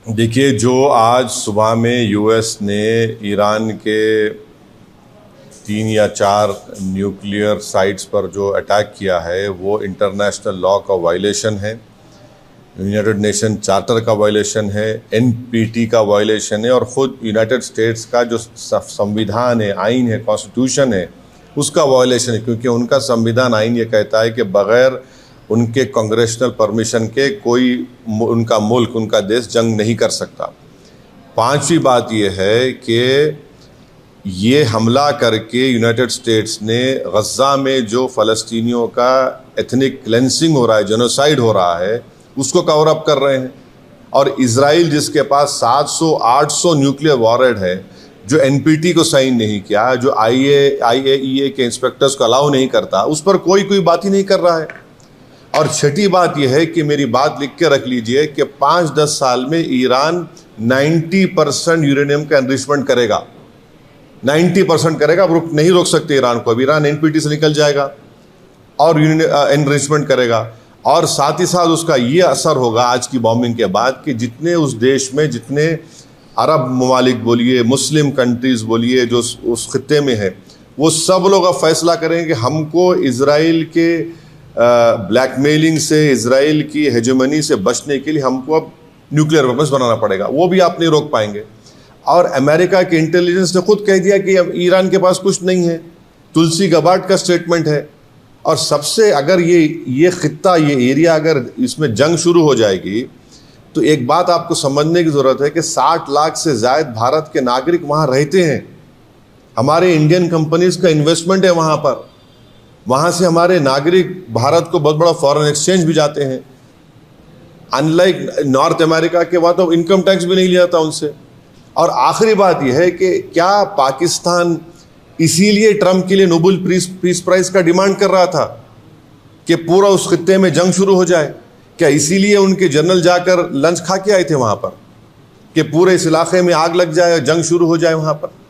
देखिए, जो आज सुबह में यूएस ने ईरान के 3 या 4 न्यूक्लियर साइट्स पर जो अटैक किया है वो इंटरनेशनल लॉ का वायलेशन है, यूनाइटेड नेशन चार्टर का वायलेशन है, एनपीटी का वायलेशन है और ख़ुद यूनाइटेड स्टेट्स का जो संविधान है, आइन है, कॉन्स्टिट्यूशन है, उसका वायलेशन है। क्योंकि उनका संविधान आइन ये कहता है कि बग़ैर उनके कांग्रेशनल परमिशन के कोई उनका मुल्क, उनका देश जंग नहीं कर सकता। पांचवी बात यह है कि ये हमला करके यूनाइटेड स्टेट्स ने गज़ा में जो फ़लस्तीनियों का एथनिक क्लेंसिंग हो रहा है, जेनोसाइड हो रहा है, उसको कवर अप कर रहे हैं। और इजराइल जिसके पास 700-800 न्यूक्लियर वॉरहेड है, जो एनपीटी को साइन नहीं किया, जो आईएईए के इंस्पेक्टर्स को अलाउ नहीं करता, उस पर कोई बात ही नहीं कर रहा है। और छठी बात यह है कि मेरी बात लिख के रख लीजिए कि 5-10 साल में ईरान 90% यूरेनियम का एनरिचमेंट करेगा, 90% करेगा। नहीं रोक सकते ईरान को। अब ईरान एनपीटी से निकल जाएगा और एनरिचमेंट करेगा। और साथ ही साथ उसका ये असर होगा आज की बॉम्बिंग के बाद कि जितने उस देश में, जितने अरब ममालिक बोलिए, मुस्लिम कंट्रीज़ बोलिए, जो उस खित्ते में है, वो सब लोग अब फैसला करेंगे कि हमको इजराइल के ब्लैकमेलिंग से, इजराइल की हेजेमनी से बचने के लिए हमको अब न्यूक्लियर वेपन्स बनाना पड़ेगा। वो भी आप नहीं रोक पाएंगे। और अमेरिका के इंटेलिजेंस ने खुद कह दिया कि अब ईरान के पास कुछ नहीं है। तुलसी गबार्ड का स्टेटमेंट है। और सबसे अगर ये खित्ता, ये एरिया अगर इसमें जंग शुरू हो जाएगी तो एक बात आपको समझने की ज़रूरत है कि 60 लाख से ज़ायद भारत के नागरिक वहाँ रहते हैं। हमारे इंडियन कंपनीज का इन्वेस्टमेंट है वहाँ पर। वहाँ से हमारे नागरिक भारत को बहुत बड़ा फॉरेन एक्सचेंज भी जाते हैं। अनलाइक नॉर्थ अमेरिका के, वहाँ तो इनकम टैक्स भी नहीं लिया था उनसे। और आखिरी बात यह है कि क्या पाकिस्तान इसीलिए ट्रंप के लिए नोबेल पीस प्राइज का डिमांड कर रहा था कि पूरा उस खित्ते में जंग शुरू हो जाए? क्या इसीलिए उनके जनरल जाकर लंच खा के आए थे वहाँ पर कि पूरे इस इलाके में आग लग जाए और जंग शुरू हो जाए वहाँ पर?